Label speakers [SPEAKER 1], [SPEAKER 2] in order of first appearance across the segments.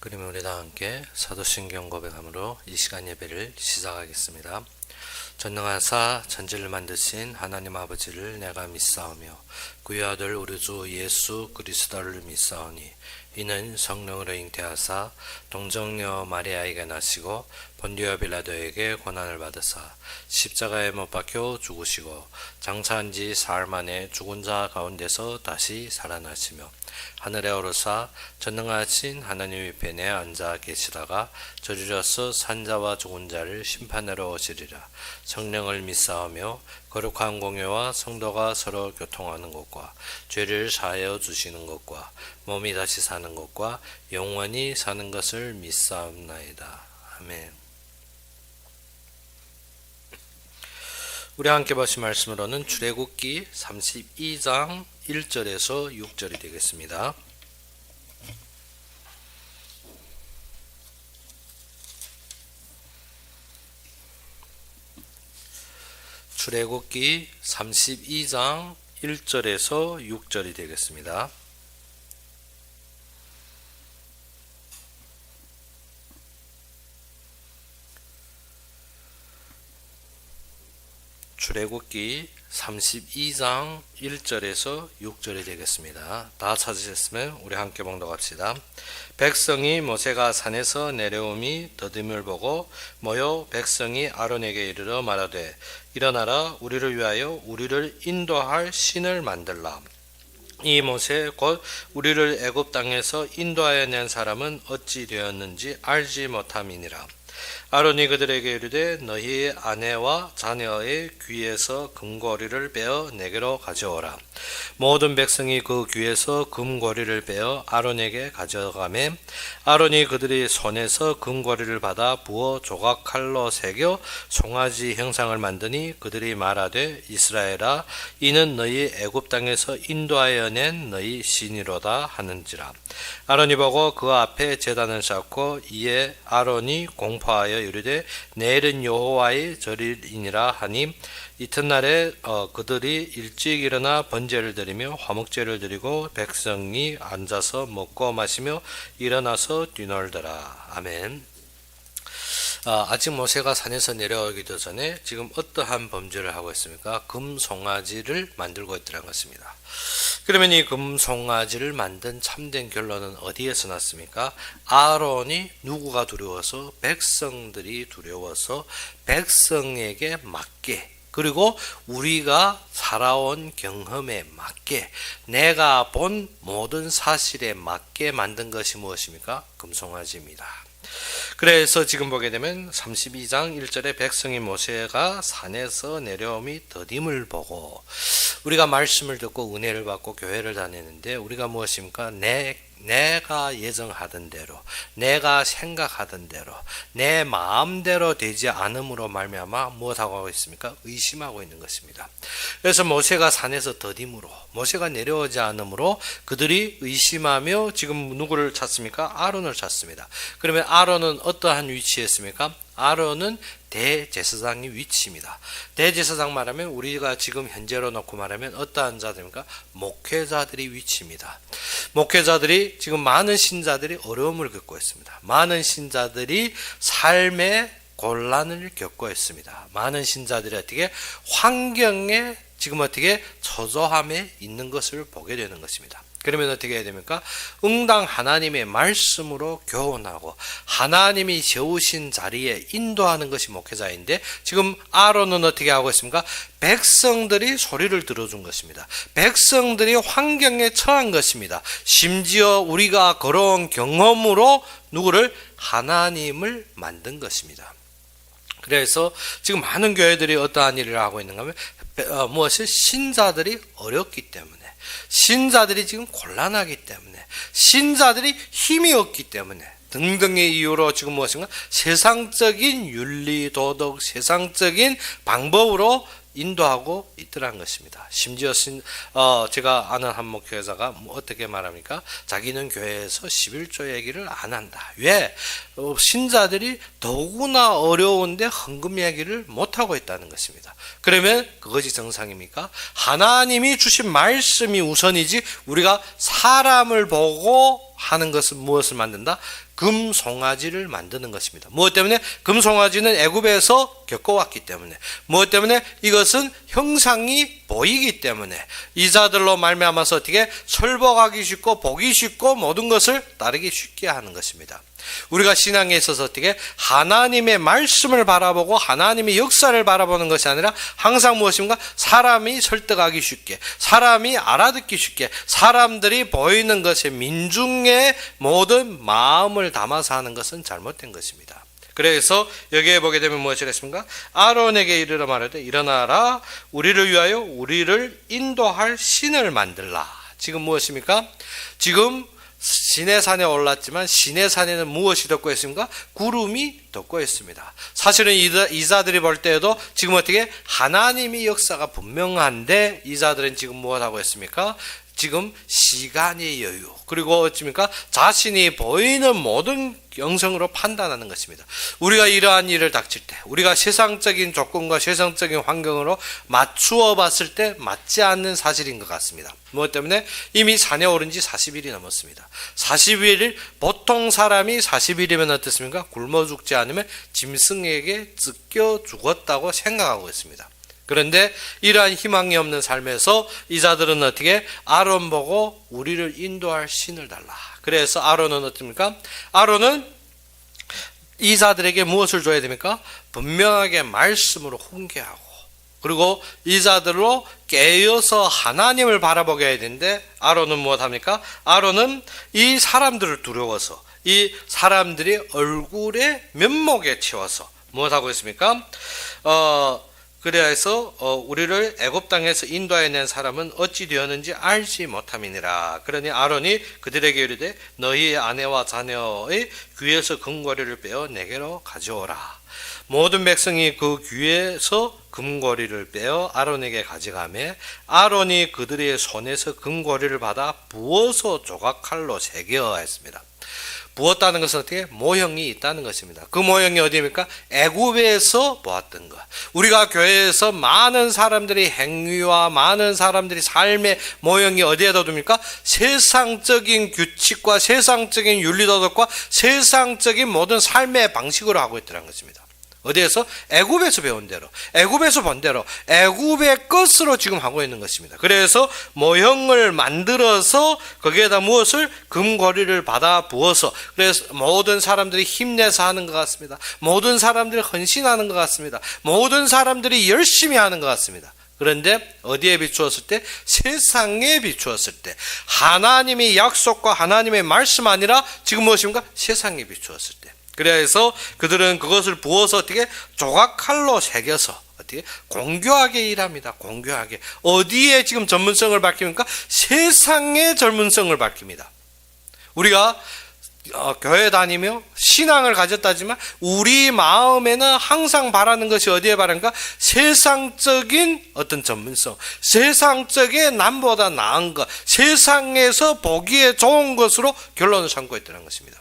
[SPEAKER 1] 그러면 우리 다 함께 사도신경 고백함으로 이 시간 예배를 시작하겠습니다. 전능하사 천지를 만드신 하나님 아버지를 내가 믿사오며 그의 아들 우리 주 예수 그리스도를 믿사오니 이는 성령으로 잉태하사 동정녀 마리아에게 나시고 본디오 빌라도에게 고난을 받으사 십자가에 못 박혀 죽으시고 장사한 지 사흘 만에 죽은 자 가운데서 다시 살아나시며 하늘에 오르사 전능하신 하나님 위편에 앉아 계시다가 저리로서 산자와 죽은 자를 심판하러 오시리라. 성령을 믿사오며 거룩한 공회와 성도가 서로 교통하는 것과 죄를 사하여 주시는 것과 몸이 다시 사는 것과 영원히 사는 것을 믿사옵나이다. 아멘. 우리 함께 보신 말씀으로는 출애굽기 32장 1절에서 6절이 되겠습니다. 출애굽기 32장 1절에서 6절이 되겠습니다. 출애굽기 32장 1절에서 6절이 되겠습니다. 다 찾으셨으면 우리 함께 봉독합시다. 백성이 모세가 산에서 내려옴이 더듬을 보고 모여 백성이 아론에게 이르러 말하되 일어나라 우리를 위하여 우리를 인도할 신을 만들라. 이 모세 곧 우리를 애굽 땅에서 인도하여 낸 사람은 어찌 되었는지 알지 못함이니라. 아론이 그들에게 이르되 너희의 아내와 자녀의 귀에서 금고리를 빼어 내게로 가져오라. 모든 백성이 그 귀에서 금고리를 빼어 아론에게 가져가매 아론이 그들의 손에서 금고리를 받아 부어 조각칼로 새겨 송아지 형상을 만드니 그들이 말하되 이스라엘아 이는 너희 애굽 땅에서 인도하여 낸 너희 신이로다 하는지라. 아론이 보고 그 앞에 제단을 쌓고 이에 아론이 공포하여 이르되 내일은 여호와의 절이니라 하니 이튿날에 그들이 일찍 일어나 번제를 드리며 화목제를 드리고 백성이 앉아서 먹고 마시며 일어나서 뛰놀더라. 아멘. 아직 모세가 산에서 내려오기도 전에 지금 어떠한 범죄를 하고 있습니까? 금송아지를 만들고 있더라는 것입니다. 그러면 이 금송아지를 만든 참된 결론은 어디에서 났습니까? 아론이 누구가 두려워서 백성들이 두려워서 백성에게 맞게 그리고 우리가 살아온 경험에 맞게 내가 본 모든 사실에 맞게 만든 것이 무엇입니까? 금송아지입니다. 그래서 지금 보게 되면 32장 1절에 백성이 모세가 산에서 내려옴이 더딤을 보고 우리가 말씀을 듣고 은혜를 받고 교회를 다니는데 우리가 무엇입니까? 내가 예정하던 대로 내가 생각하던 대로 내 마음대로 되지 않음으로 말미암아 무엇하고 있습니까? 의심하고 있는 것입니다. 그래서 모세가 산에서 더딤으로 모세가 내려오지 않으므로 그들이 의심하며 지금 누구를 찾습니까? 아론을 찾습니다. 그러면 아론은 어떠한 위치에 있습니까? 아론은 대제사장의 위치입니다. 대제사장 말하면 우리가 지금 현재로 놓고 말하면 어떠한 자들입니까? 목회자들의 위치입니다. 목회자들이 지금 많은 신자들이 어려움을 겪고 있습니다. 많은 신자들이 삶의 곤란을 겪고 있습니다. 많은 신자들이 어떻게 환경에 지금 어떻게 저조함에 있는 것을 보게 되는 것입니다. 그러면 어떻게 해야 됩니까? 응당 하나님의 말씀으로 교훈하고 하나님이 세우신 자리에 인도하는 것이 목회자인데 지금 아론은 어떻게 하고 있습니까? 백성들이 소리를 들어준 것입니다. 백성들이 환경에 처한 것입니다. 심지어 우리가 걸어온 경험으로 누구를? 하나님을 만든 것입니다. 그래서 지금 많은 교회들이 어떠한 일을 하고 있는가 하면 무엇이? 신자들이 어렵기 때문에 신자들이 지금 곤란하기 때문에 신자들이 힘이 없기 때문에 등등의 이유로 지금 무엇인가? 세상적인 윤리, 도덕, 세상적인 방법으로 인도하고 있더라는 것입니다. 심지어 제가 아는 한 목회자가 어떻게 말합니까? 자기는 교회에서 11조 얘기를 안 한다. 왜? 신자들이 더구나 어려운데 헌금 얘기를 못하고 있다는 것입니다. 그러면 그것이 정상입니까? 하나님이 주신 말씀이 우선이지 우리가 사람을 보고 하는 것은 무엇을 만든다? 금송아지를 만드는 것입니다. 무엇 때문에? 금송아지는 애굽에서 겪어왔기 때문에, 무엇 때문에? 이것은 형상이 보이기 때문에 이자들로 말미암아서 어떻게 설복하기 쉽고 보기 쉽고 모든 것을 따르기 쉽게 하는 것입니다. 우리가 신앙에 있어서 어떻게 하나님의 말씀을 바라보고 하나님의 역사를 바라보는 것이 아니라 항상 무엇인가? 사람이 설득하기 쉽게, 사람이 알아듣기 쉽게, 사람들이 보이는 것에 민중의 모든 마음을 담아서 하는 것은 잘못된 것입니다. 그래서 여기에 보게 되면 무엇이 됐습니까? 아론에게 이르러 말하되 일어나라, 우리를 위하여 우리를 인도할 신을 만들라. 지금 무엇입니까? 지금 시내산에 올랐지만 시내산에는 무엇이 덮고 있습니까? 구름이 덮고 있습니다. 사실은 이자들이 볼 때에도 지금 어떻게 하나님의 역사가 분명한데 이자들은 지금 무엇하고 있습니까? 지금 시간의 여유, 그리고 어찌입니까? 자신이 보이는 모든 영성으로 판단하는 것입니다. 우리가 이러한 일을 닥칠 때, 우리가 세상적인 조건과 세상적인 환경으로 맞추어 봤을 때 맞지 않는 사실인 것 같습니다. 무엇 때문에? 이미 산에 오른 지 40일이 넘었습니다. 40일, 보통 사람이 40일이면 어떻습니까? 굶어 죽지 않으면 짐승에게 찢겨 죽었다고 생각하고 있습니다. 그런데 이러한 희망이 없는 삶에서 이자들은 어떻게? 아론 보고 우리를 인도할 신을 달라. 그래서 아론은 어떻습니까? 아론은 이자들에게 무엇을 줘야 됩니까? 분명하게 말씀으로 훈계하고, 그리고 이자들로 깨어서 하나님을 바라보게 해야 되는데 아론은 무엇합니까? 아론은 이 사람들을 두려워서, 이 사람들이 얼굴에 면목에 채워서 무엇하고 있습니까? 그래서 우리를 애굽 땅에서 인도해낸 사람은 어찌 되었는지 알지 못함이니라. 그러니 아론이 그들에게 이르되 너희의 아내와 자녀의 귀에서 금고리를 빼어 내게로 가져오라. 모든 백성이 그 귀에서 금고리를 빼어 아론에게 가져가매 아론이 그들의 손에서 금고리를 받아 부어서 조각칼로 새겨 했습니다. 부었다는 것은 어떻게? 모형이 있다는 것입니다. 그 모형이 어디입니까? 애굽에서 보았던 것. 우리가 교회에서 많은 사람들이 행위와 많은 사람들이 삶의 모형이 어디에다 둡니까? 세상적인 규칙과 세상적인 윤리도덕과 세상적인 모든 삶의 방식으로 하고 있다는 것입니다. 어디에서? 애굽에서 배운 대로, 애굽에서 본 대로, 애굽의 것으로 지금 하고 있는 것입니다. 그래서 모형을 만들어서 거기에다 무엇을? 금고리를 받아 부어서, 그래서 모든 사람들이 힘내서 하는 것 같습니다. 모든 사람들이 헌신하는 것 같습니다. 모든 사람들이 열심히 하는 것 같습니다. 그런데 어디에 비추었을 때? 세상에 비추었을 때. 하나님의 약속과 하나님의 말씀 아니라 지금 무엇입니까? 세상에 비추었을 때. 그래서 그들은 그것을 부어서 어떻게? 조각칼로 새겨서 어떻게? 공교하게 일합니다. 공교하게. 어디에 지금 전문성을 밝힙니까? 세상의 전문성을 밝힙니다. 우리가 교회 다니며 신앙을 가졌다지만 우리 마음에는 항상 바라는 것이 어디에 바랍니까? 세상적인 어떤 전문성, 세상적인 남보다 나은 것, 세상에서 보기에 좋은 것으로 결론을 삼고 있다는 것입니다.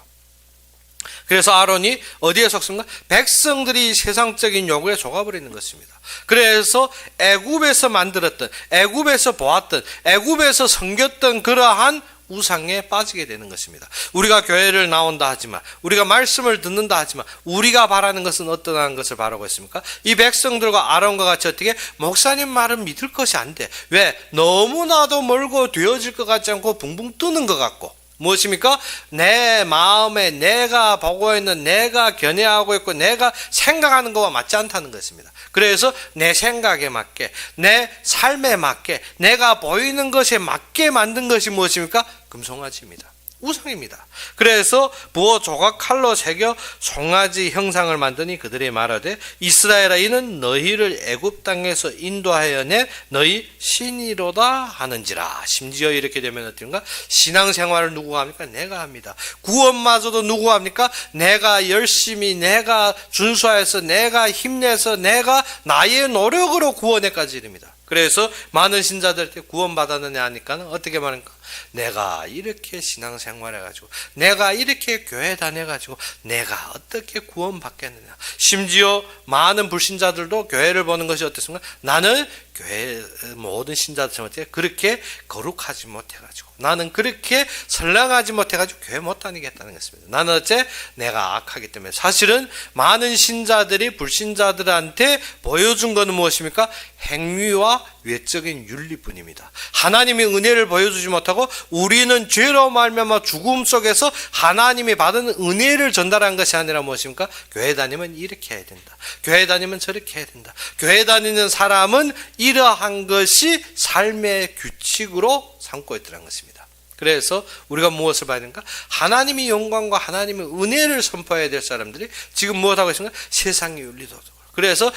[SPEAKER 1] 그래서 아론이 어디에 속습니까? 백성들이 세상적인 요구에 속아버리는 것입니다. 그래서 애굽에서 만들었던, 애굽에서 보았던, 애굽에서 섬겼던 그러한 우상에 빠지게 되는 것입니다. 우리가 교회를 나온다 하지만, 우리가 말씀을 듣는다 하지만 우리가 바라는 것은 어떠한 것을 바라고 있습니까? 이 백성들과 아론과 같이 어떻게? 목사님 말은 믿을 것이 안 돼. 왜? 너무나도 멀고 되어질 것 같지 않고 붕붕 뜨는 것 같고, 무엇입니까? 내 마음에 내가 보고 있는, 내가 견해하고 있고 내가 생각하는 것과 맞지 않다는 것입니다. 그래서 내 생각에 맞게, 내 삶에 맞게, 내가 보이는 것에 맞게 만든 것이 무엇입니까? 금송아지입니다. 우상입니다. 그래서 부어 조각 칼로 새겨 송아지 형상을 만드니 그들이 말하되 이스라엘아 이는 너희를 애굽 땅에서 인도하여 낸 너희 신이로다 하는지라. 심지어 이렇게 되면 어떤가? 신앙생활을 누구가 합니까? 내가 합니다. 구원마저도 누구가 합니까? 내가 열심히, 내가 준수하여서, 내가 힘내서, 내가 나의 노력으로 구원에까지 이릅니다. 그래서 많은 신자들한테 구원받았느냐 하니까 어떻게 말합니까? 내가 이렇게 신앙생활해가지고 내가 이렇게 교회 다녀가지고 내가 어떻게 구원받겠느냐. 심지어 많은 불신자들도 교회를 보는 것이 어떻습니까? 나는 교회 모든 신자들처럼 그렇게 거룩하지 못해가지고 나는 그렇게 선량하지 못해가지고 교회 못 다니겠다는 것입니다. 나는 어째 내가 악하기 때문에. 사실은 많은 신자들이 불신자들한테 보여준 것은 무엇입니까? 행위와 외적인 윤리뿐입니다. 하나님이 은혜를 보여주지 못하고 우리는 죄로 말미암아 죽음 속에서 하나님이 받은 은혜를 전달한 것이 아니라 무엇입니까? 교회 다니면 이렇게 해야 된다. 교회 다니면 저렇게 해야 된다. 교회 다니는 사람은 이러한 것이 삶의 규칙으로 삼고 있다는 것입니다. 그래서 우리가 무엇을 봐야 되는가? 하나님의 영광과 하나님의 은혜를 선포해야 될 사람들이 지금 무엇하고 있습니까? 세상의 윤리도. 그래서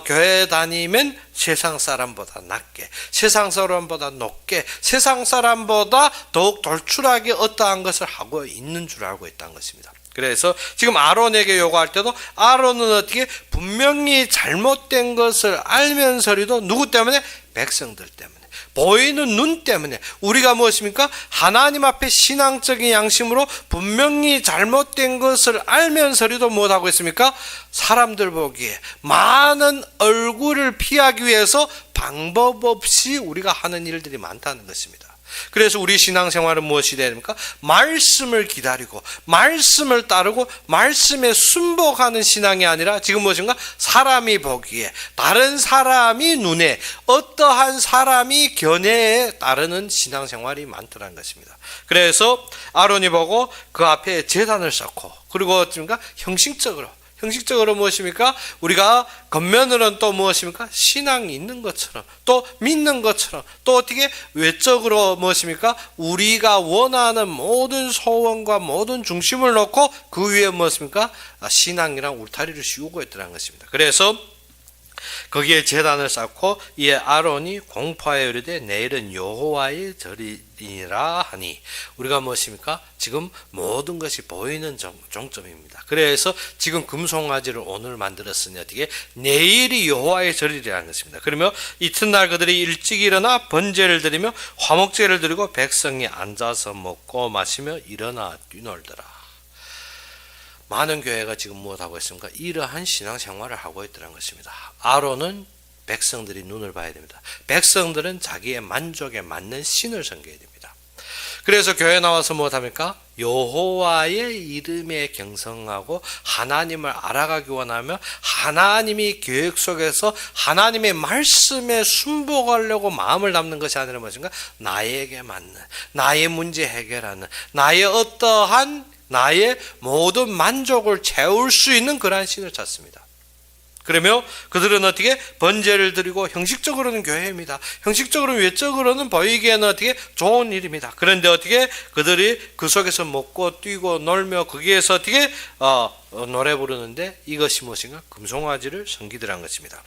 [SPEAKER 1] 교회 다니면 세상 사람보다 낮게, 세상 사람보다 높게, 세상 사람보다 더욱 돌출하게 어떠한 것을 하고 있는 줄 알고 있다는 것입니다. 그래서 지금 아론에게 요구할 때도 아론은 어떻게 분명히 잘못된 것을 알면서도 누구 때문에? 백성들 때문에. 보이는 눈 때문에. 우리가 무엇입니까? 하나님 앞에 신앙적인 양심으로 분명히 잘못된 것을 알면서도 무엇하고 있습니까? 사람들 보기에 많은 얼굴을 피하기 위해서 방법 없이 우리가 하는 일들이 많다는 것입니다. 그래서 우리 신앙생활은 무엇이 돼야 됩니까? 말씀을 기다리고 말씀을 따르고 말씀에 순복하는 신앙이 아니라 지금 무엇인가? 사람이 보기에, 다른 사람이 눈에, 어떠한 사람이 견해에 따르는 신앙생활이 많더라는 것입니다. 그래서 아론이 보고 그 앞에 제단을 쌓고, 그리고 어떻습니까? 형식적으로 무엇입니까? 우리가 겉면으로는 또 무엇입니까? 신앙이 있는 것처럼, 또 믿는 것처럼, 또 어떻게 외적으로 무엇입니까? 우리가 원하는 모든 소원과 모든 중심을 놓고 그 위에 무엇입니까? 신앙이랑 울타리를 씌우고 있다는 것입니다. 그래서 거기에 제단을 쌓고 이에 아론이 공포하여 이르되 내일은 여호와의 절이니라 하니, 우리가 무엇입니까? 지금 모든 것이 보이는 종점입니다. 그래서 지금 금송아지를 오늘 만들었으니 어떻게? 내일이 여호와의 절이라는 것입니다. 그러면 이튿날 그들이 일찍 일어나 번제를 드리며 화목제를 드리고 백성이 앉아서 먹고 마시며 일어나 뛰놀더라. 많은 교회가 지금 무엇하고 있습니까? 이러한 신앙생활을 하고 있다는 것입니다. 아론은 백성들이 눈을 봐야 됩니다. 백성들은 자기의 만족에 맞는 신을 섬겨야 됩니다. 그래서 교회 나와서 무엇합니까? 여호와의 이름에 경성하고 하나님을 알아가기 원하며 하나님이 계획 속에서 하나님의 말씀에 순복하려고 마음을 담는 것이 아니라 무엇인가? 나에게 맞는, 나의 문제 해결하는, 나의 모든 만족을 채울 수 있는 그러한 신을 찾습니다. 그러며 그들은 어떻게? 번제를 드리고, 형식적으로는 교회입니다. 형식적으로는 외적으로는 보이기에는 어떻게? 좋은 일입니다. 그런데 어떻게? 그들이 그 속에서 먹고 뛰고 놀며 거기에서 어떻게? 노래 부르는데 이것이 무엇인가? 금송아지를 섬기더란 것입니다.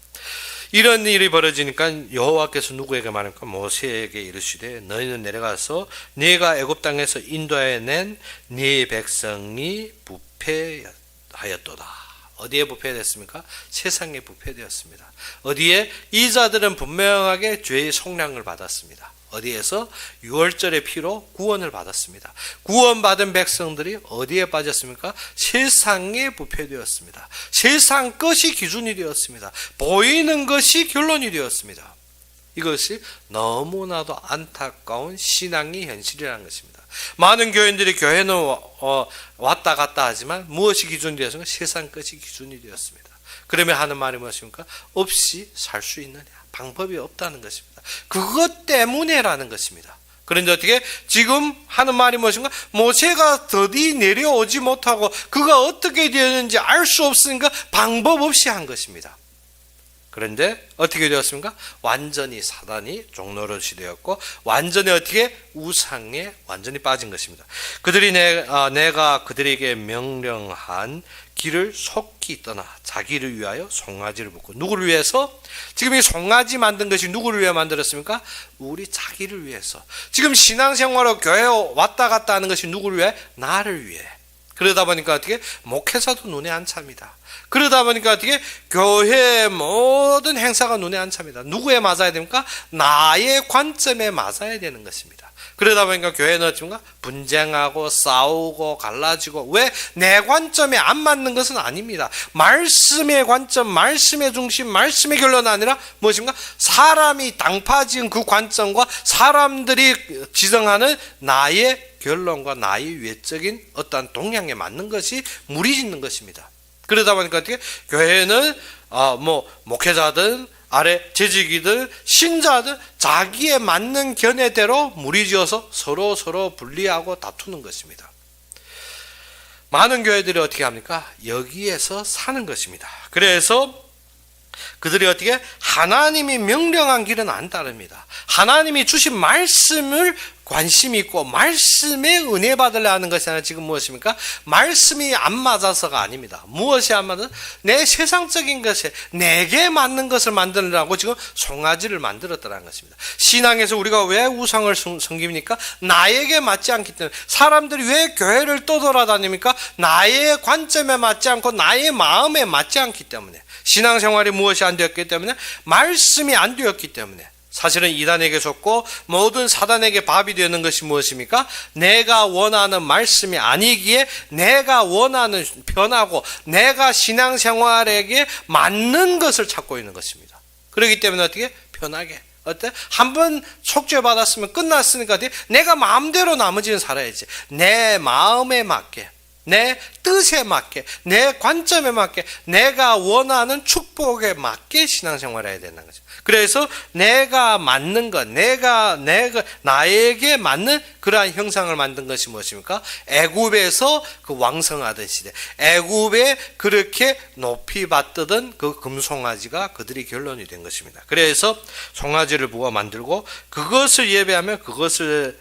[SPEAKER 1] 이런 일이 벌어지니까 여호와께서 누구에게 말합니까? 모세에게 이르시되 너희는 내려가서 네가 애굽 땅에서 인도하여 낸 네 백성이 부패하였도다. 어디에 부패됐습니까? 세상에 부패되었습니다. 어디에? 이 자들은 분명하게 죄의 속량을 받았습니다. 어디에서? 유월절의 피로 구원을 받았습니다. 구원받은 백성들이 어디에 빠졌습니까? 세상에 부패되었습니다. 세상 것이 기준이 되었습니다. 보이는 것이 결론이 되었습니다. 이것이 너무나도 안타까운 신앙의 현실이라는 것입니다. 많은 교인들이 교회는 왔다 갔다 하지만 무엇이 기준이 되었습니까? 세상 것이 기준이 되었습니다. 그러면 하는 말이 무엇입니까? 없이 살 수 있느냐? 방법이 없다는 것입니다. 그것 때문에라는 것입니다. 그런데 어떻게? 지금 하는 말이 무엇인가? 모세가 더디 내려오지 못하고 그가 어떻게 되었는지 알 수 없으니까 방법 없이 한 것입니다. 그런데 어떻게 되었습니까? 완전히 사단이 종노릇이 되었고 완전히 어떻게? 우상에 완전히 빠진 것입니다. 그들이 내가 그들에게 명령한 길을 속히 떠나 자기를 위하여 송아지를 붓고, 누구를 위해서? 지금 이 송아지 만든 것이 누구를 위해 만들었습니까? 우리 자기를 위해서. 지금 신앙생활로 교회 왔다 갔다 하는 것이 누구를 위해? 나를 위해. 그러다 보니까 어떻게? 목회자도 눈에 안 찹니다. 그러다 보니까 어떻게? 교회의 모든 행사가 눈에 안 찹니다. 누구에 맞아야 됩니까? 나의 관점에 맞아야 되는 것입니다. 그러다 보니까 교회는 어찌인가 분쟁하고 싸우고 갈라지고, 왜? 내 관점에 안 맞는 것은 아닙니다. 말씀의 관점, 말씀의 중심, 말씀의 결론이 아니라 무엇인가? 사람이 당파지은 그 관점과 사람들이 지정하는 나의 결론과 나의 외적인 어떠한 동향에 맞는 것이 무리짓는 것입니다. 그러다 보니까 어떻게? 교회는 목회자든 아래 재직이든 신자든 자기에 맞는 견해대로 무리지어서 서로 분리하고 다투는 것입니다. 많은 교회들이 어떻게 합니까? 여기에서 사는 것입니다. 그래서 그들이 어떻게? 하나님이 명령한 길은 안 따릅니다. 하나님이 주신 말씀을 관심 있고 말씀에 은혜 받으려 하는 것이 아니라 지금 무엇입니까? 말씀이 안 맞아서가 아닙니다. 무엇이 안 맞아서? 내 세상적인 것에 내게 맞는 것을 만들려고 지금 송아지를 만들었다는 것입니다. 신앙에서 우리가 왜 우상을 섬깁니까? 나에게 맞지 않기 때문에. 사람들이 왜 교회를 떠돌아다닙니까? 나의 관점에 맞지 않고 나의 마음에 맞지 않기 때문에. 신앙생활이 무엇이 안 되었기 때문에? 말씀이 안 되었기 때문에. 사실은 이단에게 속고 모든 사단에게 밥이 되는 것이 무엇입니까? 내가 원하는 말씀이 아니기에 내가 원하는 편하고 내가 신앙생활에게 맞는 것을 찾고 있는 것입니다. 그렇기 때문에 어떻게? 편하게. 어때? 한번 속죄받았으면 끝났으니까 내가 마음대로 나머지는 살아야지. 내 마음에 맞게, 내 뜻에 맞게, 내 관점에 맞게, 내가 원하는 축복에 맞게 신앙생활을 해야 된다는 거죠. 그래서 내가 맞는 것, 내가 나에게 맞는 그러한 형상을 만든 것이 무엇입니까? 애굽에서 그 왕성하던 시대, 애굽에 그렇게 높이 받던 그 금송아지가 그들이 결론이 된 것입니다. 그래서 송아지를 부어 만들고 그것을 예배하며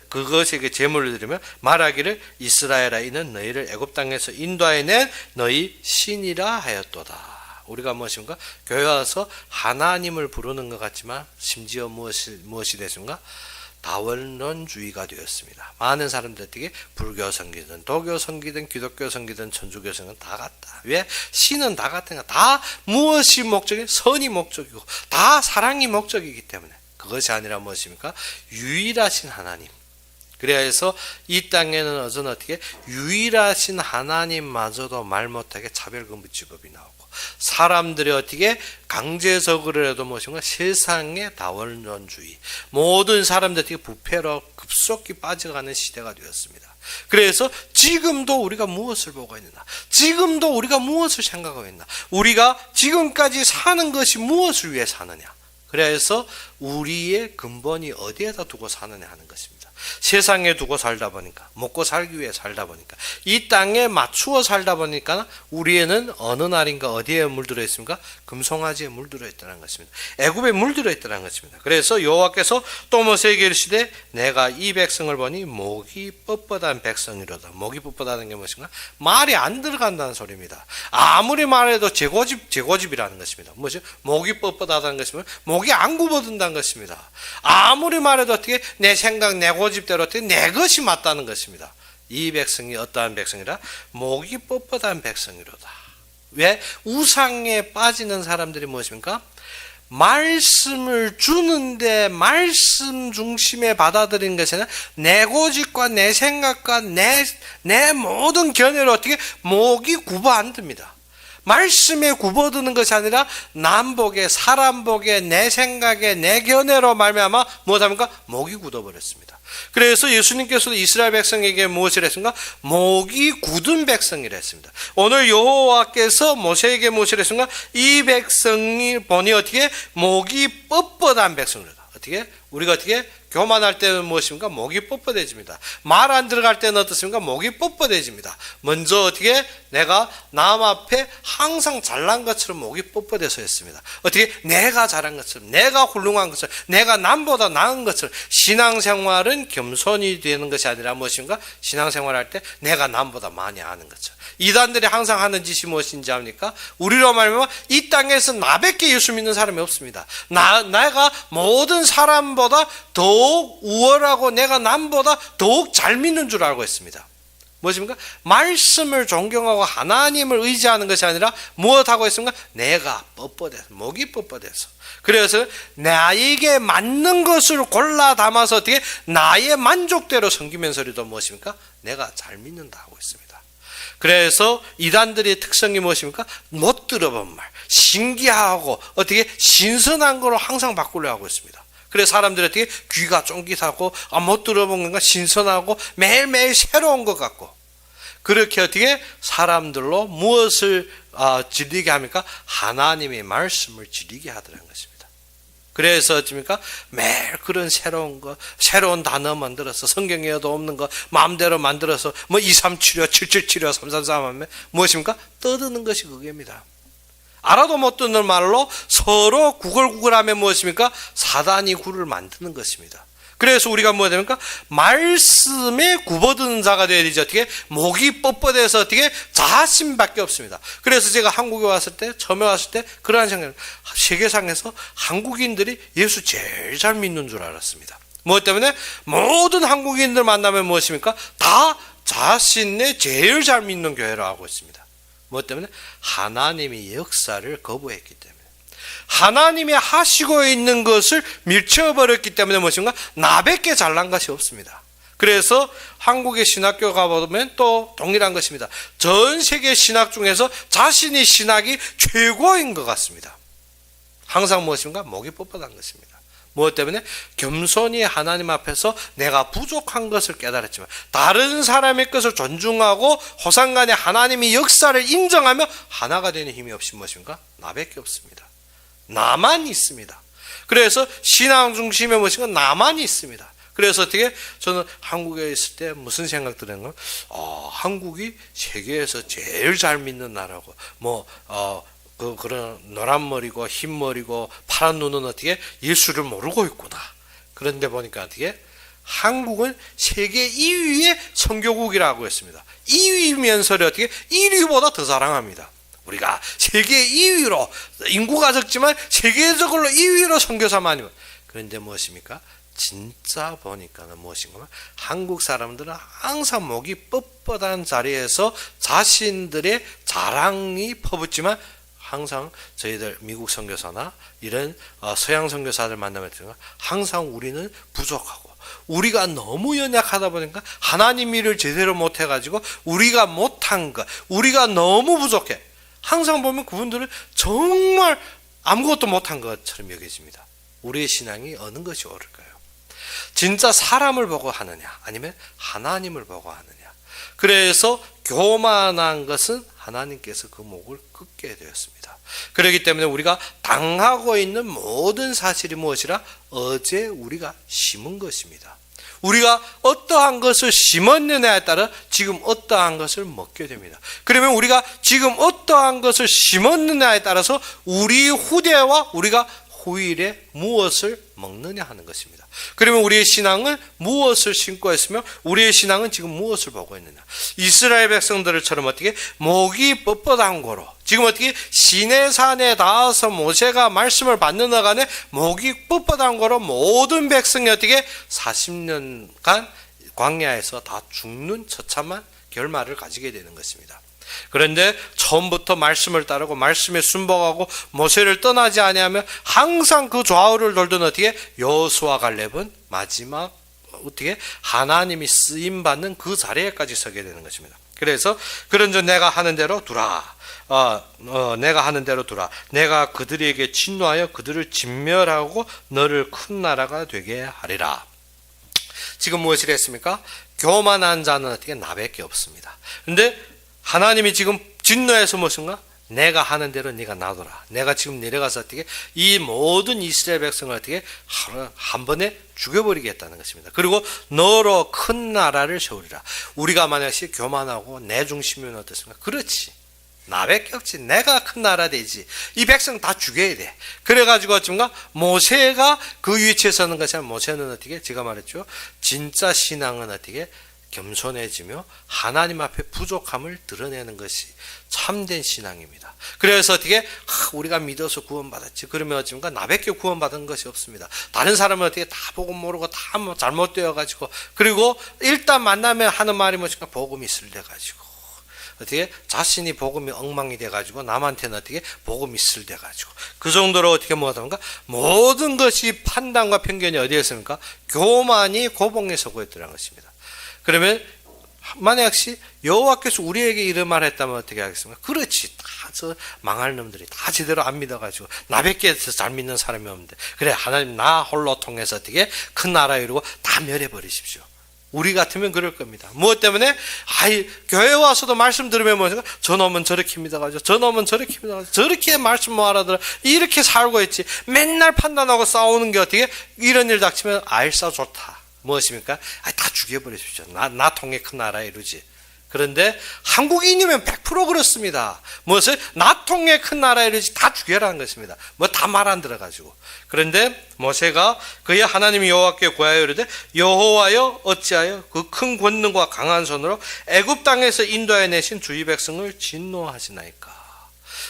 [SPEAKER 1] 그것에게 제물을 드리며 말하기를 이스라엘아 이는 너희를 애굽 땅에서 인도하여낸 너희 신이라 하였도다. 우리가 무엇인가? 교회 와서 하나님을 부르는 것 같지만 심지어 무엇이 됐습니까? 다원론주의가 되었습니다. 많은 사람들 어떻게? 불교 섬기든 도교 섬기든 기독교 섬기든 천주교 섬기든 다 같다. 왜? 신은 다 같은 거. 다 무엇이 목적이? 선이 목적이고 다 사랑이 목적이기 때문에. 그것이 아니라 무엇입니까? 유일하신 하나님. 그래서 이 땅에는 어떻게? 유일하신 하나님마저도 말 못하게 차별금지법이 나오고 사람들이 어떻게 강제적으로라도 무엇인가 세상의 다원론주의, 모든 사람들이 어떻게 부패로 급속히 빠져가는 시대가 되었습니다. 그래서 지금도 우리가 무엇을 보고 있느냐, 지금도 우리가 무엇을 생각하고 있나, 우리가 지금까지 사는 것이 무엇을 위해 사느냐, 그래서 우리의 근본이 어디에다 두고 사느냐 하는 것입니다. 세상에 두고 살다 보니까, 먹고 살기 위해 살다 보니까, 이 땅에 맞추어 살다 보니까 우리에는 어느 날인가 어디에 물들어 있습니까? 금송아지에 물들어 있다는 것입니다. 애굽에 물들어 있다는 것입니다. 그래서 여호와께서 또 모세에게 이르시되 내가 이 백성을 보니 목이 뻣뻣한 백성이로다. 목이 뻣뻣하다는 게 무엇인가? 말이 안 들어간다는 소리입니다. 아무리 말해도 제고집이라는 것입니다. 뭐죠? 목이 뻣뻣하다는 것이면 목이 안 굽어든다는 것입니다. 아무리 말해도 어떻게 내 생각, 내 고집대로 어떻게 내 것이 맞다는 것입니다. 이 백성이 어떠한 백성이라? 목이 뻣뻣한 백성이로다. 왜? 우상에 빠지는 사람들이 무엇입니까? 말씀을 주는데 말씀 중심에 받아들이는 것이 아니라 내 고집과 내 생각과 내 모든 견해로 어떻게 목이 굽어 안 듭니다. 말씀에 굽어드는 것이 아니라 남복에, 사람복에, 내 생각에, 내 견해로 말미암아 무엇합니까? 목이 굳어버렸습니다. 그래서 예수님께서도 이스라엘 백성에게 무엇을 했습니까? 목이 굳은 백성이라 했습니다. 오늘 여호와께서 모세에게 무엇을 했습니까? 이 백성이 보니 어떻게? 목이 뻣뻣한 백성이다. 어떻게? 우리가 어떻게? 교만할 때는 무엇입니까? 목이 뻣뻣해집니다. 말 안 들어갈 때는 어떻습니까? 목이 뻣뻣해집니다. 먼저 어떻게? 내가 남 앞에 항상 잘난 것처럼 목이 뻣뻣해서 했습니다. 어떻게? 내가 잘한 것처럼, 내가 훌륭한 것처럼, 내가 남보다 나은 것처럼. 신앙생활은 겸손이 되는 것이 아니라 무엇인가? 신앙생활할 때 내가 남보다 많이 아는 것처럼. 이단들이 항상 하는 짓이 무엇인지 압니까? 우리로 말하면 이 땅에서 나밖에 예수 믿는 사람이 없습니다. 내가 모든 사람보다 더욱 우월하고 내가 남보다 더욱 잘 믿는 줄 알고 있습니다. 무엇입니까? 말씀을 존경하고 하나님을 의지하는 것이 아니라 무엇하고 있습니까? 내가 뻣뻣해서, 목이 뻣뻣해서. 그래서 나에게 맞는 것을 골라 담아서 어떻게 나의 만족대로 섬기면서도 무엇입니까? 내가 잘 믿는다 하고 있습니다. 그래서 이단들의 특성이 무엇입니까? 못 들어본 말, 신기하고 어떻게 신선한 거로 항상 바꾸려 하고 있습니다. 그래서 사람들이 어떻게 귀가 쫑깃하고 못 들어본 건가 신선하고 매일매일 새로운 것 같고, 그렇게 어떻게 사람들로 무엇을 질리게 합니까? 하나님의 말씀을 질리게 하더라는 것입니다. 그래서 어떻습니까? 매일 그런 새로운 거, 새로운 단어 만들어서 성경에도 없는 거 마음대로 만들어서 237호, 777호, 333 하면 무엇입니까? 떠드는 것이 그게입니다. 알아도 못 듣는 말로 서로 구걸구걸하면 무엇입니까? 사단이 굴을 만드는 것입니다. 그래서 우리가 뭐가 됩니까? 말씀에 굽어드는 자가 되어야 되지. 어떻게? 목이 뻣뻣해서 어떻게? 자신밖에 없습니다. 그래서 제가 한국에 왔을 때, 처음에 왔을 때 그러한 생각을, 세계상에서 한국인들이 예수 제일 잘 믿는 줄 알았습니다. 무엇 때문에? 모든 한국인들 만나면 무엇입니까? 다 자신의 제일 잘 믿는 교회를 하고 있습니다. 무엇 때문에? 하나님의 역사를 거부했기 때문에. 하나님이 하시고 있는 것을 밀쳐버렸기 때문에 무엇인가? 나밖에 잘난 것이 없습니다. 그래서 한국의 신학교 가보면 또 동일한 것입니다. 전 세계 신학 중에서 자신의 신학이 최고인 것 같습니다. 항상 무엇인가? 목이 뻣뻣한 것입니다. 무엇 때문에? 겸손히 하나님 앞에서 내가 부족한 것을 깨달았지만 다른 사람의 것을 존중하고 호상간에 하나님의 역사를 인정하며 하나가 되는 힘이 없이 무엇인가? 나밖에 없습니다. 나만 있습니다. 그래서 신앙 중심의 무엇인가? 나만 있습니다. 그래서 어떻게 저는 한국에 있을 때 무슨 생각 드는 건 한국이 세계에서 제일 잘 믿는 나라고 그런 노란 머리고 흰 머리고 파란 눈은 어떻게 예수를 모르고 있구나. 그런데 보니까 어떻게 한국은 세계 2위의 선교국이라고 했습니다. 2위면서 어떻게 1위보다 더 자랑합니다. 우리가 세계 2위로 인구가 적지만 세계적으로 2위로 선교사 많이. 그런데 무엇입니까? 진짜 보니까는 무엇인가? 한국 사람들은 항상 목이 뻣뻣한 자리에서 자신들의 자랑이 퍼붓지만 항상 저희들 미국 선교사나 이런 서양 선교사들 만나면 항상 우리는 부족하고 우리가 너무 연약하다 보니까 하나님 일을 제대로 못해가지고 우리가 못한 것, 우리가 너무 부족해. 항상 보면 그분들은 정말 아무것도 못한 것처럼 여겨집니다. 우리의 신앙이 어느 것이 옳을까요? 진짜 사람을 보고 하느냐 아니면 하나님을 보고 하느냐. 그래서 교만한 것은 하나님께서 그 목을 끄게 되었습니다. 그렇기 때문에 우리가 당하고 있는 모든 사실이 무엇이라? 어제 우리가 심은 것입니다. 우리가 어떠한 것을 심었느냐에 따라 지금 어떠한 것을 먹게 됩니다. 그러면 우리가 지금 어떠한 것을 심었느냐에 따라서 우리 후대와 우리가 후일에 무엇을 먹느냐 하는 것입니다. 그러면 우리의 신앙은 무엇을 심고 있으며 우리의 신앙은 지금 무엇을 보고 있느냐. 이스라엘 백성들처럼 어떻게 목이 뻣뻣한 거로 지금 어떻게 시내산에 닿아서 모세가 말씀을 받는 동안에 목이 뻣뻣한 거로 모든 백성이 어떻게 40년간 광야에서 다 죽는 처참한 결말을 가지게 되는 것입니다. 그런데 처음부터 말씀을 따르고 말씀에 순복하고 모세를 떠나지 아니하며 항상 그 좌우를 돌던 어떻게 여호수아 갈렙은 마지막 어떻게 하나님이 쓰임 받는 그 자리에까지 서게 되는 것입니다. 그래서 그런즉 내가 하는 대로 두라. 내가 하는 대로 두라. 내가 그들에게 진노하여 그들을 진멸하고 너를 큰 나라가 되게 하리라. 지금 무엇이라 했습니까? 교만한 자는 어떻게 나밖에 없습니다. 그런데 하나님이 지금 진노해서 무엇인가? 내가 하는 대로 네가 놔둬라. 내가 지금 내려가서 어떻게 이 모든 이스라엘 백성을 어떻게 한 번에 죽여버리겠다는 것입니다. 그리고 너로 큰 나라를 세우리라. 우리가 만약에 교만하고 내 중심이면 어떻습니까? 그렇지. 나밖에 없지. 내가 큰 나라 되지. 이 백성 다 죽여야 돼. 그래가지고 어쩐가 모세가 그 위치에 서는 것이 아니라 모세는 어떻게 제가 말했죠. 진짜 신앙은 어떻게 겸손해지며 하나님 앞에 부족함을 드러내는 것이 참된 신앙입니다. 그래서 어떻게 우리가 믿어서 구원받았지, 그러면 어찌니까 나밖에 구원받은 것이 없습니다. 다른 사람은 어떻게 다 보고 모르고 다 뭐 잘못되어 가지고, 그리고 일단 만나면 하는 말이 뭐니까 복음이 쓸려 가지고, 어떻게 자신이 복음이 엉망이 돼 가지고 남한테는 어떻게 복음이 쓸려 가지고, 그 정도로 어떻게 뭐하던가 모든 것이 판단과 편견이 어디에 있습니까? 교만이 고봉에 서고 있더라는 것입니다. 그러면 만약 여호와께서 우리에게 이런 말을 했다면 어떻게 하겠습니까? 그렇지, 다 저 망할 놈들이 다 제대로 안 믿어가지고 나밖에 잘 믿는 사람이 없는데, 그래 하나님 나 홀로 통해서 어떻게 큰 나라 이루고 다 멸해버리십시오. 우리 같으면 그럴 겁니다. 무엇 때문에? 교회 와서도 말씀 들으면 뭐죠? 저놈은 저렇게 믿어가지고, 저놈은 저렇게 믿어가지고, 저렇게 말씀 뭐 알아들어, 이렇게 살고 있지. 맨날 판단하고 싸우는 게 어떻게? 이런 일 닥치면 알싸 좋다. 무엇입니까? 다 죽여버리십시오. 나 통해 큰 나라 이루지. 그런데 한국인이면 100% 그렇습니다. 무엇을? 나 통해 큰 나라 이루지, 다 죽여라는 것입니다. 뭐 다 말 안 들어가지고. 그런데 모세가 그의 하나님 여호와께 구하여 이르되, 여호와여 어찌하여 그 큰 권능과 강한 손으로 애굽 땅에서 인도하여 내신 주의 백성을 진노하시나이까.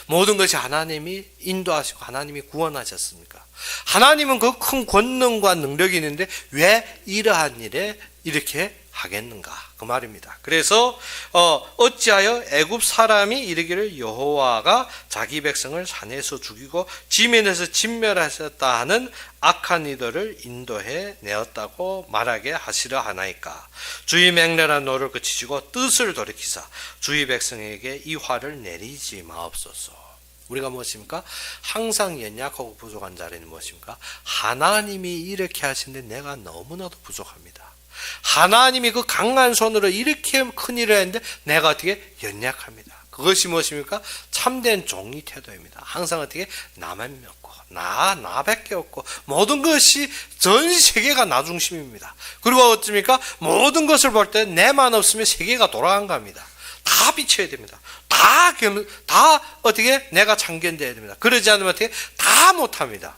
[SPEAKER 1] 모든 것이 하나님이 인도하시고 하나님이 구원하셨습니까? 하나님은 그 큰 권능과 능력이 있는데 왜 이러한 일에 이렇게 하겠는가, 그 말입니다. 그래서 어찌하여 애굽 사람이 이르기를 여호와가 자기 백성을 산에서 죽이고 지면에서 진멸하셨다 하는 악한 이들을 인도해 내었다고 말하게 하시려 하나이까. 주의 맹렬한 노를 그치시고 뜻을 돌이키사 주의 백성에게 이 화를 내리지 마옵소서. 우리가 무엇입니까? 항상 연약하고 부족한 자리는 무엇입니까? 하나님이 이렇게 하시는데 내가 너무나도 부족합니다. 하나님이 그 강한 손으로 이렇게 큰 일을 했는데 내가 어떻게 연약합니다. 그것이 무엇입니까? 참된 종의 태도입니다. 항상 어떻게 나만 믿고 나밖에 없고, 모든 것이 전 세계가 나 중심입니다. 그리고 어떻습니까? 모든 것을 볼 때 내만 없으면 세계가 돌아간 겁니다. 다 비춰야 됩니다. 다 어떻게 내가 참견돼야 됩니다. 그러지 않으면 어떻게 다 못합니다.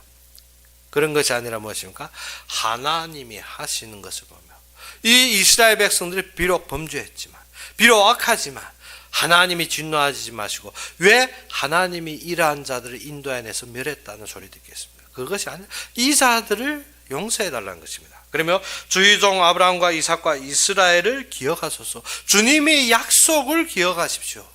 [SPEAKER 1] 그런 것이 아니라 무엇입니까? 하나님이 하시는 것을 보며, 이 이스라엘 백성들이 비록 범죄했지만, 비록 악하지만 하나님이 진노하지 마시고 왜 하나님이 이러한 자들을 인도해내서 멸했다는 소리 듣겠습니까? 그것이 아니라 이 자들을 용서해달라는 것입니다. 그러며 주의 종 아브라함과 이삭과 이스라엘을 기억하소서. 주님의 약속을 기억하십시오.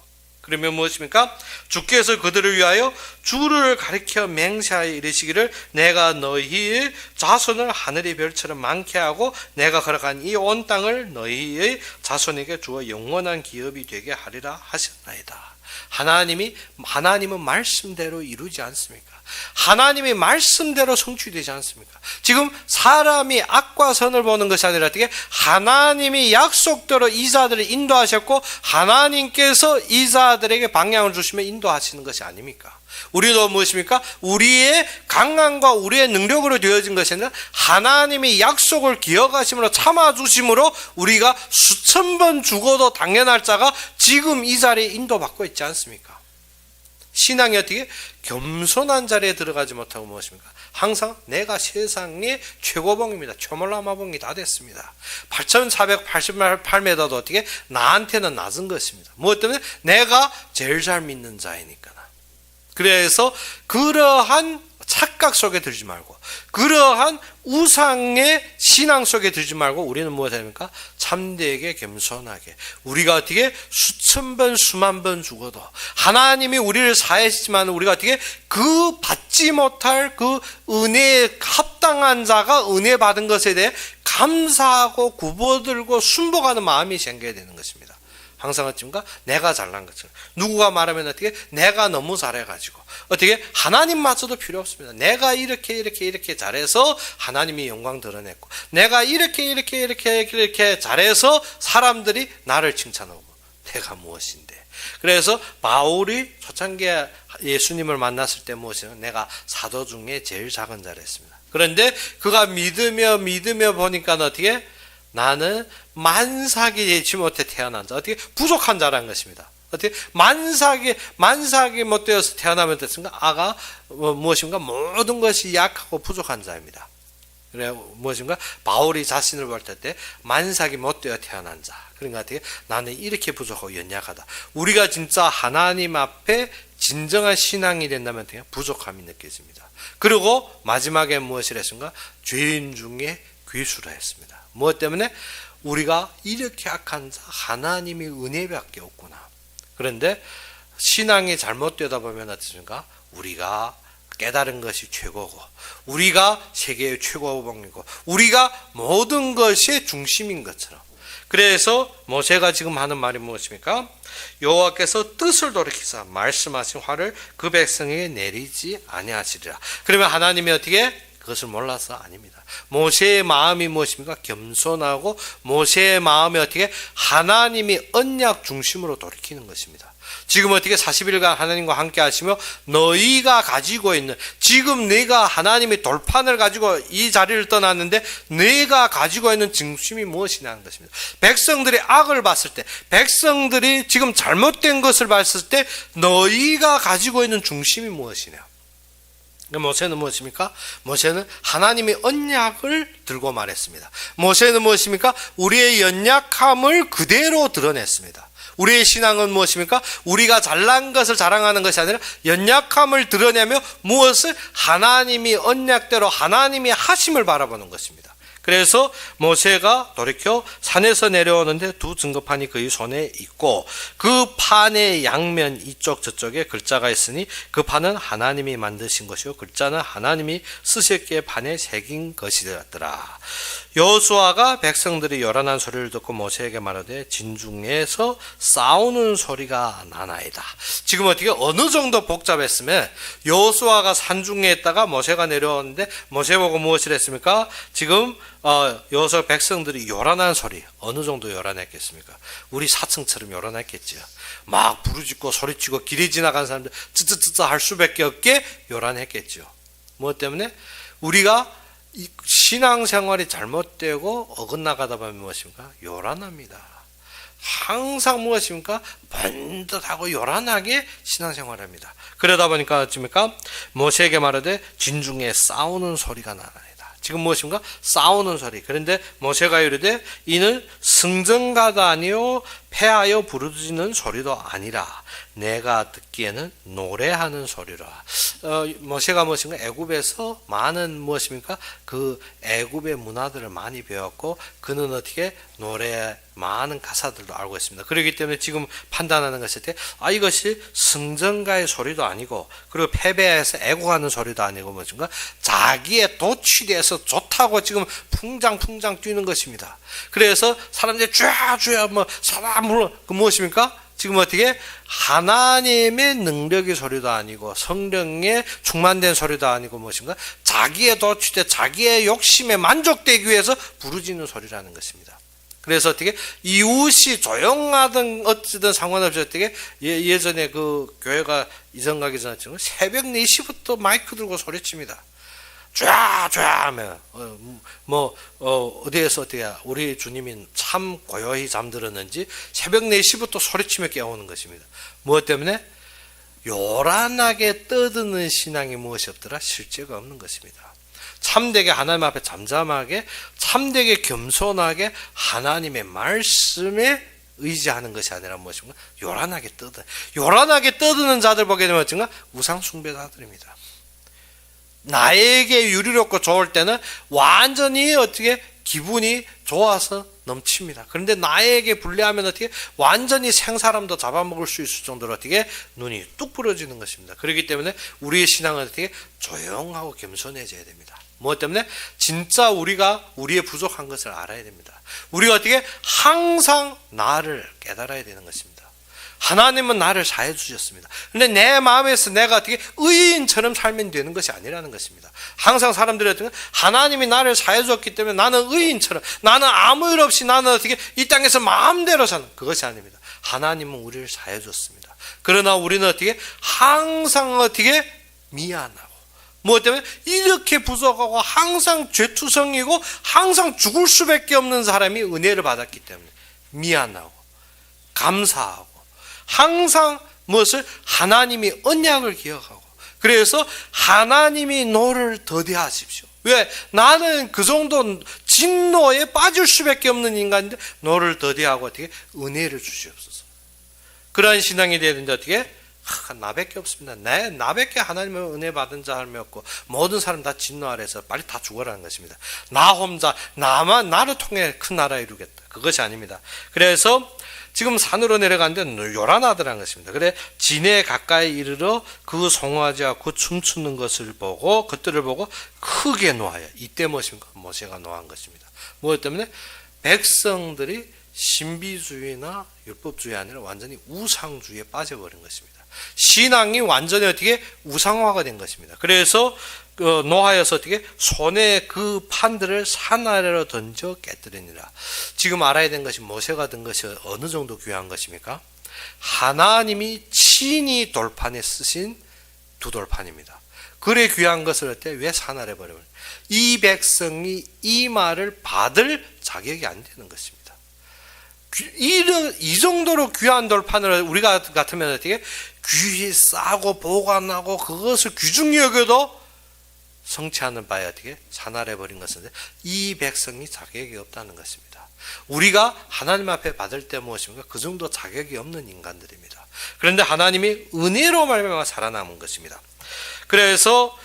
[SPEAKER 1] 그러면 무엇입니까? 주께서 그들을 위하여 주를 가리켜 맹세하여 이르시기를, 내가 너희의 자손을 하늘의 별처럼 많게 하고 내가 걸어간 이 온 땅을 너희의 자손에게 주어 영원한 기업이 되게 하리라 하셨나이다. 하나님은 말씀대로 이루지 않습니까? 하나님이 말씀대로 성취되지 않습니까? 지금 사람이 악과 선을 보는 것이 아니라 어떻게 하나님이 약속대로 이 자들을 인도하셨고 하나님께서 이 자들에게 방향을 주시며 인도하시는 것이 아닙니까? 우리도 무엇입니까? 우리의 강함과 우리의 능력으로 되어진 것이 아니라 하나님의 약속을 기억하심으로 참아주심으로 우리가 수천 번 죽어도 당연할 자가 지금 이 자리에 인도받고 있지 않습니까? 신앙이 어떻게 겸손한 자리에 들어가지 못하고 무엇입니까? 항상 내가 세상의 최고봉입니다. 초몰라마봉이 다 됐습니다. 8,488m도 어떻게 나한테는 낮은 것입니다. 무엇 때문에? 내가 제일 잘 믿는 자이니까. 그래서 그러한 착각 속에 들지 말고, 그러한 우상의 신앙 속에 들지 말고 우리는 무엇 합니까? 참되게 겸손하게, 우리가 어떻게 수천 번 수만 번 죽어도 하나님이 우리를 사했지만 우리가 어떻게 그 받지 못할 그 은혜에 합당한 자가 은혜 받은 것에 대해 감사하고 굽어들고 순복하는 마음이 생겨야 되는 것입니다. 항상 어찌인가 내가 잘난 것처럼, 누구가 말하면 어떻게 내가 너무 잘해가지고 어떻게 하나님마저도 필요 없습니다. 내가 이렇게 잘해서 하나님이 영광 드러냈고, 내가 이렇게 잘해서 사람들이 나를 칭찬하고, 내가 무엇인데. 그래서 바울이 초창기에 예수님을 만났을 때 무엇이냐, 내가 사도 중에 제일 작은 자를 했습니다. 그런데 그가 믿으며 보니까 어떻게 나는 만삭이 되지 못해 태어난 자, 어떻게 부족한 자라는 것입니다. 어떻게 만삭이 못 되어서 태어나면 됐습니까? 무엇인가 모든 것이 약하고 부족한 자입니다. 그래 무엇인가 바울이 자신을 볼 때 만삭이 못되어 태어난 자. 그러니까 어떻게 나는 이렇게 부족하고 연약하다. 우리가 진짜 하나님 앞에 진정한 신앙이 된다면 어떻게 부족함이 느껴집니다. 그리고 마지막에 무엇을 했습니까? 죄인 중에 괴수라 했습니다. 무엇 때문에? 우리가 이렇게 악한 자 하나님이 은혜밖에 없구나. 그런데 신앙이 잘못되다 보면 어떻습니까? 우리가 깨달은 것이 최고고 우리가 세계의 최고 복이고 우리가 모든 것의 중심인 것처럼. 그래서 모세가 지금 하는 말이 무엇입니까? 여호와께서 뜻을 돌이키사 말씀하신 화를 그 백성에게 내리지 아니하시리라. 그러면 하나님이 어떻게? 그것을 몰라서 아닙니다. 모세의 마음이 무엇입니까? 겸손하고 모세의 마음이 어떻게? 하나님이 언약 중심으로 돌이키는 것입니다. 지금 어떻게 40일간 하나님과 함께 하시며 너희가 가지고 있는 지금 내가 하나님의 돌판을 가지고 이 자리를 떠났는데 내가 가지고 있는 중심이 무엇이냐는 것입니다. 백성들이 악을 봤을 때 백성들이 지금 잘못된 것을 봤을 때 너희가 가지고 있는 중심이 무엇이냐. 모세는 무엇입니까? 모세는 하나님의 언약을 들고 말했습니다. 모세는 무엇입니까? 우리의 연약함을 그대로 드러냈습니다. 우리의 신앙은 무엇입니까? 우리가 잘난 것을 자랑하는 것이 아니라 연약함을 드러내며 무엇을? 하나님이 언약대로 하나님이 하심을 바라보는 것입니다. 그래서 모세가 돌이켜 산에서 내려오는데 두 증거판이 그의 손에 있고 그 판의 양면 이쪽 저쪽에 글자가 있으니 그 판은 하나님이 만드신 것이요 글자는 하나님이 쓰셨기에 판에 새긴 것이더라. 여호수아가 백성들이 요란한 소리를 듣고 모세에게 말하되 진중에서 싸우는 소리가 나나이다. 지금 어떻게 어느 정도 복잡했으면 여호수아가 산중에 있다가 모세가 내려오는데 모세 보고 무엇을 했습니까? 지금 여호수아 백성들이 요란한 소리 어느 정도 요란했겠습니까? 우리 사층처럼 요란했겠지요. 막 부르짖고 소리치고 길이 지나간 사람들 쯔쯔쯔쯔 할 수밖에 없게 요란했겠죠. 무엇 때문에? 우리가 신앙생활이 잘못되고 어긋나가다 보면 무엇입니까? 요란합니다. 항상 무엇입니까? 번듯하고 요란하게 신앙생활합니다. 그러다 보니까 어찌입니까? 모세에게 말하되 진중에 싸우는 소리가 나나이다. 지금 무엇인가? 싸우는 소리. 그런데 모세가 이르되 이는 승전가도 아니요 패하여 부르짖는 소리도 아니라 내가 듣기에는 노래하는 소리라. 모세가 무엇인가? 애굽에서 많은 무엇입니까? 그 애굽의 문화들을 많이 배웠고 그는 어떻게 노래 많은 가사들도 알고 있습니다. 그렇기 때문에 지금 판단하는 것일 때 이것이 승전가의 소리도 아니고 그리고 패배해서 애고하는 소리도 아니고 무엇인가? 자기의 도취돼서 좋다고 지금 풍장풍장 뛰는 것입니다. 그래서 사람들이 쫙쫙 뭐 사람 물론 그 무엇입니까? 지금 어떻게 하나님의 능력의 소리도 아니고 성령의 충만된 소리도 아니고 무엇인가? 자기의 도취돼 자기의 욕심에 만족되기 위해서 부르짖는 소리라는 것입니다. 그래서 어떻게 이웃이 조용하든 어찌든 상관없이 어떻게 예전에 그 교회가 이전 가기 전에 새벽 4시부터 마이크 들고 소리칩니다. 쫙쫙 하면 어디에서 어떻게 우리 주님이 참 고요히 잠들었는지 새벽 4시부터 소리치며 깨우는 것입니다. 무엇 때문에? 요란하게 떠드는 신앙이 무엇이 없더라? 실제가 없는 것입니다. 참되게 하나님 앞에 잠잠하게 참되게 겸손하게 하나님의 말씀에 의지하는 것이 아니라 무엇인가? 요란하게 떠드는 자들 보게 되면 어쩐가? 우상숭배자들입니다. 나에게 유리롭고 좋을 때는 완전히 어떻게 기분이 좋아서 넘칩니다. 그런데 나에게 불리하면 어떻게 완전히 생사람도 잡아먹을 수 있을 정도로 어떻게 눈이 뚝 부러지는 것입니다. 그렇기 때문에 우리의 신앙은 어떻게 조용하고 겸손해져야 됩니다. 무엇 때문에? 진짜 우리가 우리의 부족한 것을 알아야 됩니다. 우리가 어떻게 항상 나를 깨달아야 되는 것입니다. 하나님은 나를 사해 주셨습니다. 그런데 내 마음에서 내가 어떻게 의인처럼 살면 되는 것이 아니라는 것입니다. 항상 사람들이 어떻게 하나님이 나를 사해 주었기 때문에 나는 의인처럼 나는 아무 일 없이 나는 어떻게 이 땅에서 마음대로 사는 그것이 아닙니다. 하나님은 우리를 사해 줬습니다. 그러나 우리는 어떻게 항상 어떻게 미안하고 무엇 때문에 이렇게 부족하고 항상 죄투성이고 항상 죽을 수밖에 없는 사람이 은혜를 받았기 때문에 미안하고 감사하고 항상 무엇을? 하나님이 언약을 기억하고 그래서 하나님이 너를 더디하십시오. 왜? 나는 그 정도 진노에 빠질 수밖에 없는 인간인데 너를 더디하고 어떻게 은혜를 주시옵소서. 그러한 신앙이 돼야 되는데 어떻게? 나밖에 없습니다. 나밖에 하나님의 은혜 받은 자함이 없고 모든 사람 다 진노 아래서 빨리 다 죽어라는 것입니다. 나 혼자 나를 통해 큰 나라 이루겠다. 그것이 아닙니다. 그래서 지금 산으로 내려가는데 요란하더라는 것입니다. 그래 진에 가까이 이르러 그 송아지와 그 춤추는 것을 보고 그들을 보고 크게 노하여. 이때 무엇입니까? 모세가 노한 것입니다. 무엇 때문에? 백성들이 신비주의나 율법주의 아니라 완전히 우상주의에 빠져버린 것입니다. 신앙이 완전히 어떻게 우상화가 된 것입니다. 그래서 노하여서 어떻게 손에 그 판들을 산 아래로 던져 깨뜨리니라. 지금 알아야 되는 것이 모세가 든 것이 어느 정도 귀한 것입니까? 하나님이 친히 돌판에 쓰신 두 돌판입니다. 그래 귀한 것을 어때? 왜 산 아래 버리면? 이 백성이 이 말을 받을 자격이 안 되는 것입니다. 이 정도로 귀한 돌판을 우리가 같으면 어떻게 귀히 싸고 보관하고 그것을 귀중히 여겨도 성취하는 바에 어떻게 산아래 버린 것인데 이 백성이 자격이 없다는 것입니다. 우리가 하나님 앞에 받을 때 무엇입니까? 그 정도 자격이 없는 인간들입니다. 그런데 하나님이 은혜로 말미암아 살아남은 것입니다. 그래서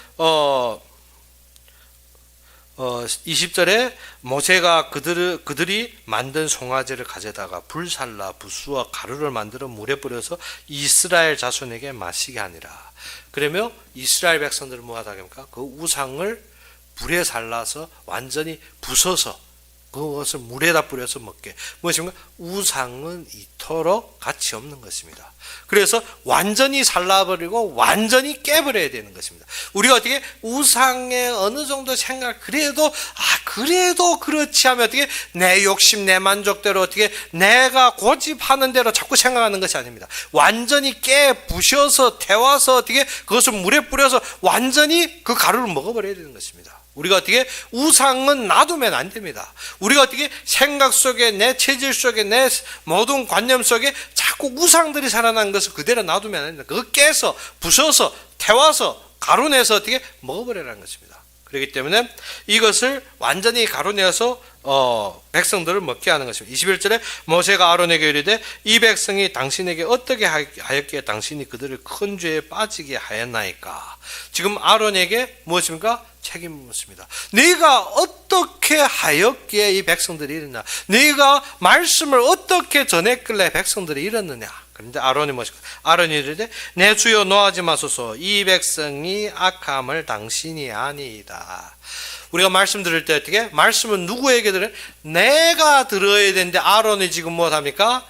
[SPEAKER 1] 20절에 모세가 그들이 만든 송아지를 가져다가 불살라 부수와 가루를 만들어 물에 뿌려서 이스라엘 자손에게 마시게 하니라. 그러면 이스라엘 백성들은 뭐하다 합니까? 그 우상을 불에 살라서 완전히 부숴서 그것을 물에다 뿌려서 먹게. 무엇입니까? 우상은 이토록 가치 없는 것입니다. 그래서 완전히 살라버리고 완전히 깨버려야 되는 것입니다. 우리가 어떻게 우상에 어느 정도 생각 그래도 그렇지 하면 어떻게 내 욕심 내 만족대로 어떻게 내가 고집하는 대로 자꾸 생각하는 것이 아닙니다. 완전히 부셔서 태워서 어떻게 그것을 물에 뿌려서 완전히 그 가루를 먹어버려야 되는 것입니다. 우리가 어떻게 우상은 놔두면 안 됩니다. 우리가 어떻게 생각 속에 내 체질 속에 내 모든 관념 속에 자꾸 우상들이 살아난 것을 그대로 놔두면 안 됩니다. 그거 깨서 부숴서 태워서 가루내서 어떻게 먹어버리라는 것입니다. 그렇기 때문에 이것을 완전히 가루내어서 백성들을 먹게 하는 것입니다. 21절에 모세가 아론에게 이르되 이 백성이 당신에게 어떻게 하였기에 당신이 그들을 큰 죄에 빠지게 하였나이까. 지금 아론에게 무엇입니까? 책임을 묻습니다. 네가 어떻게 하였기에 이 백성들이 이랬나? 네가 말씀을 어떻게 전했길래 백성들이 이랬느냐? 그런데 아론이 무엇입니까? 아론이 이르되 내 주여 노하지 마소서 이 백성이 악함을 당신이 아니이다. 우리가 말씀 들을 때 어떻게? 말씀은 누구에게 들어요? 내가 들어야 되는데 아론이 지금 무엇합니까?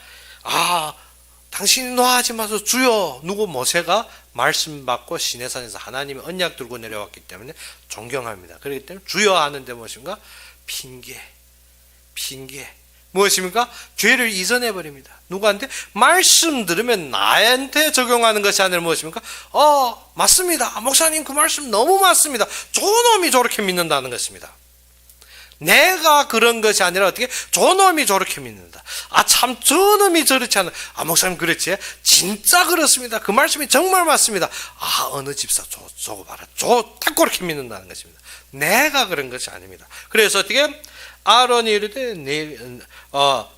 [SPEAKER 1] 당신이 노하지 마소서 주여. 누구? 모세가 말씀 받고 시내산에서 하나님의 언약 들고 내려왔기 때문에 존경합니다. 그렇기 때문에 주여 하는데 무엇인가? 핑계. 무엇입니까? 죄를 이전해 버립니다. 누구한테? 말씀 들으면 나한테 적용하는 것이 아니라 무엇입니까? 맞습니다. 목사님 그 말씀 너무 맞습니다. 저놈이 저렇게 믿는다는 것입니다. 내가 그런 것이 아니라 어떻게? 저놈이 저렇게 믿는다. 참 저놈이 저렇지 않아. 목사님 그렇지? 진짜 그렇습니다. 그 말씀이 정말 맞습니다. 어느 집사 저거 봐라. 딱 그렇게 믿는다는 것입니다. 내가 그런 것이 아닙니다. 그래서 어떻게? 아론이 이르되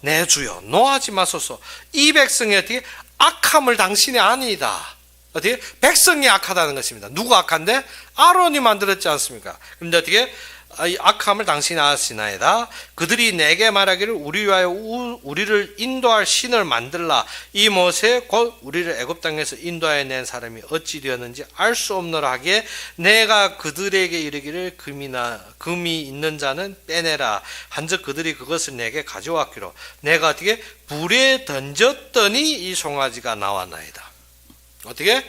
[SPEAKER 1] 내 주여 노하지 마소서 이 백성이 어떻게? 악함을 당신이 아니다. 어떻게? 백성이 악하다는 것입니다. 누가 악한데? 아론이 만들었지 않습니까? 그런데 어떻게? 이 악함을 당신이 아시나이다. 그들이 내게 말하기를 우리를 인도할 신을 만들라. 이 모세 곧 우리를 애굽 땅에서 인도하여 낸 사람이 어찌 되었는지 알 수 없노라 하기에 내가 그들에게 이르기를 금이 있는 자는 빼내라. 한즉 그들이 그것을 내게 가져왔기로 내가 어떻게 불에 던졌더니 이 송아지가 나왔나이다. 어떻게?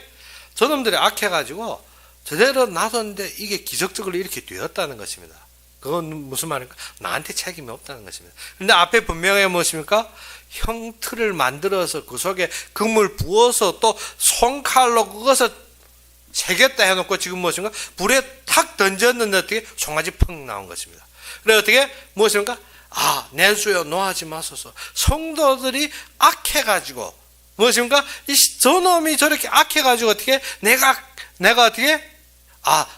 [SPEAKER 1] 저놈들이 악해가지고 제대로 놔뒀는데 이게 기적적으로 이렇게 되었다는 것입니다. 그건 무슨 말입니까? 나한테 책임이 없다는 것입니다. 그런데 앞에 분명히 무엇입니까? 형틀을 만들어서 그 속에 금을 부어서 또 손칼로 그것을 새겼다 해놓고 지금 무엇인가? 불에 탁 던졌는데 어떻게? 송아지 펑 나온 것입니다. 그래 어떻게? 무엇입니까? 내 주여 노하지 마소서. 성도들이 악해가지고 무엇입니까? 저놈이 저렇게 악해가지고 어떻게? 내가 어떻게?